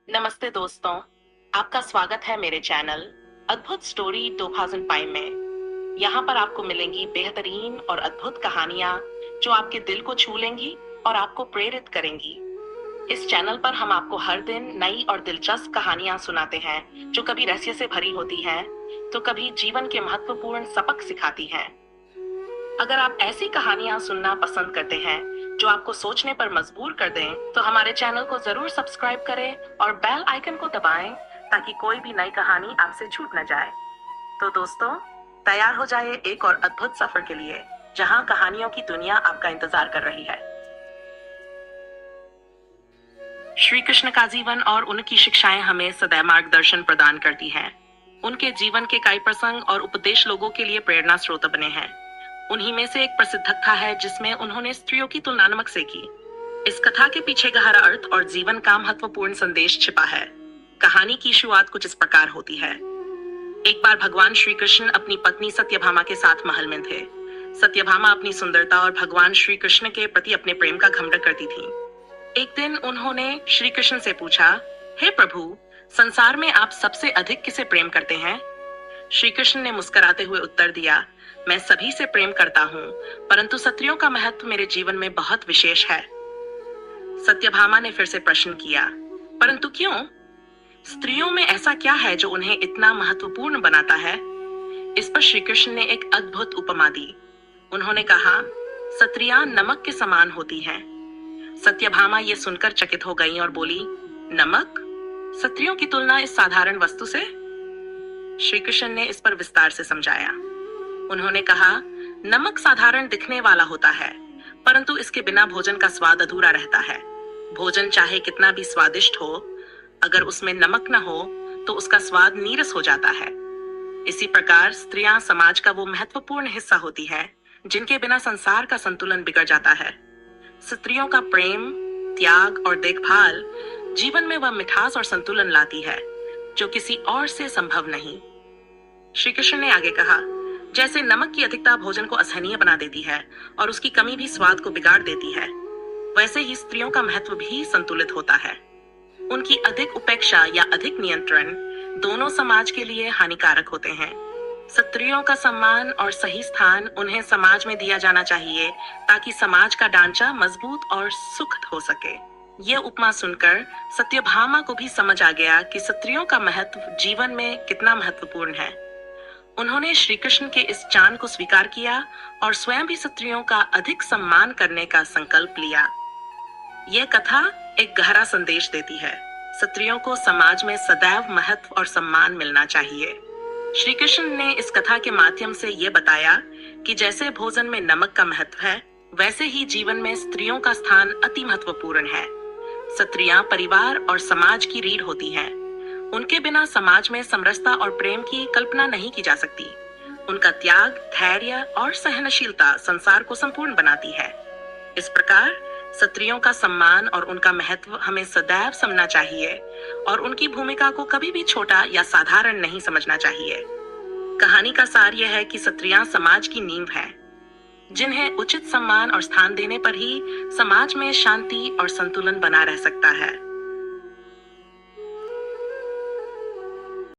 नमस्ते दोस्तों, आपका स्वागत है मेरे चैनल अद्भुत स्टोरी 2005 में। यहाँ पर आपको मिलेंगी बेहतरीन और अद्भुत कहानियाँ जो आपके दिल को छू लेंगी और आपको प्रेरित करेंगी। इस चैनल पर हम आपको हर दिन नई और दिलचस्प कहानियाँ सुनाते हैं जो कभी रहस्य से भरी होती हैं, तो कभी जीवन के महत्वपूर्ण सबक सिखाती हैं। अगर आप ऐसी कहानियां सुनना पसंद करते हैं जो आपको सोचने पर मजबूर कर दें, तो हमारे चैनल को जरूर सब्सक्राइब करें और बेल आइकन को दबाएं ताकि कोई भी नई कहानी आपसे छूट न जाए। तो दोस्तों, तैयार हो जाइए एक और अद्भुत सफर के लिए जहां कहानियों की दुनिया आपका इंतजार कर रही है। श्री कृष्ण का जीवन और उनकी शिक्षाएं हमें सदैव मार्गदर्शन प्रदान करती हैं। उनके जीवन के कई प्रसंग और उपदेश लोगों के लिए प्रेरणा स्रोत बने हैं। उन्हीं में से एक प्रसिद्ध कथा है जिसमें उन्होंने स्त्रियों की तुलना नमक से की। इस कथा के पीछे गहरा अर्थ और जीवन का महत्वपूर्ण संदेश छिपा है। कहानी की शुरुआत कुछ इस प्रकार होती है। एक बार भगवान श्री कृष्ण अपनी पत्नी सत्यभामा के साथ महल में थे। सत्यभामा अपनी सुंदरता और भगवान श्री कृष्ण के प्रति अपने प्रेम का घमंड करती थी। एक दिन उन्होंने श्री कृष्ण से पूछा, हे प्रभु, संसार में आप सबसे अधिक किसे प्रेम करते हैं? श्री कृष्ण ने मुस्कुराते हुए उत्तर दिया, मैं सभी से प्रेम करता हूँ, परंतु स्त्रियों का महत्व मेरे जीवन में बहुत विशेष है। सत्यभामा ने फिर से प्रश्न किया, परंतु क्यों? स्त्रियों में ऐसा क्या है जो उन्हें इतना महत्वपूर्ण बनाता है? इस पर श्री कृष्ण ने एक अद्भुत उपमा दी। उन्होंने कहा, स्त्रियां नमक के समान होती हैं। सत्यभामा ये सुनकर चकित हो गई और बोली, नमक? स्त्रियों की तुलना इस साधारण वस्तु से? श्री कृष्ण ने इस पर विस्तार से समझाया। उन्होंने कहा, नमक साधारण दिखने वाला होता है, परंतु इसके बिना भोजन का स्वाद अधूरा रहता है। भोजन चाहे कितना भी स्वादिष्ट हो, अगर उसमें नमक न हो तो उसका स्वाद नीरस हो जाता है। इसी प्रकार स्त्रियां समाज का वो महत्वपूर्ण हिस्सा होती है जिनके बिना संसार का संतुलन बिगड़ जाता है। स्त्रियों का प्रेम, त्याग और देखभाल जीवन में वह मिठास और संतुलन लाती है जो किसी और से संभव नहीं। श्री कृष्ण ने आगे कहा, जैसे नमक की अधिकता भोजन को असहनीय बना देती है और उसकी कमी भी स्वाद को बिगाड़ देती है, वैसे ही स्त्रियों का महत्व भी संतुलित होता है। उनकी अधिक उपेक्षा या अधिक नियंत्रण दोनों समाज के लिए हानिकारक होते हैं। स्त्रियों का सम्मान और सही स्थान उन्हें समाज में दिया जाना चाहिए ताकि समाज का ढांचा मजबूत और सुखद हो सके। यह उपमा सुनकर सत्यभामा को भी समझ आ गया कि स्त्रियों का महत्व जीवन में कितना महत्वपूर्ण है। उन्होंने श्री कृष्ण के इस चान को स्वीकार किया और स्वयं भी स्त्रियों का अधिक सम्मान करने का संकल्प लिया। यह कथा एक गहरा संदेश देती है। स्त्रियों को समाज में सदैव महत्व और सम्मान मिलना चाहिए। श्री कृष्ण ने इस कथा के माध्यम से यह बताया कि जैसे भोजन में नमक का महत्व है, वैसे ही जीवन में स्त्रियों का स्थान अति महत्वपूर्ण है। स्त्रियां परिवार और समाज की रीढ़ होती हैं। उनके बिना समाज में समरसता और प्रेम की कल्पना नहीं की जा सकती। उनका त्याग, धैर्य और सहनशीलता संसार को संपूर्ण बनाती है। इस प्रकार स्त्रियों का सम्मान और उनका महत्व हमें सदैव समझना चाहिए और उनकी भूमिका को कभी भी छोटा या साधारण नहीं समझना चाहिए। कहानी का सार यह है कि स्त्रियां समाज की नींव हैं, जिन्हें उचित सम्मान और स्थान देने पर ही समाज में शांति और संतुलन बना रह सकता है।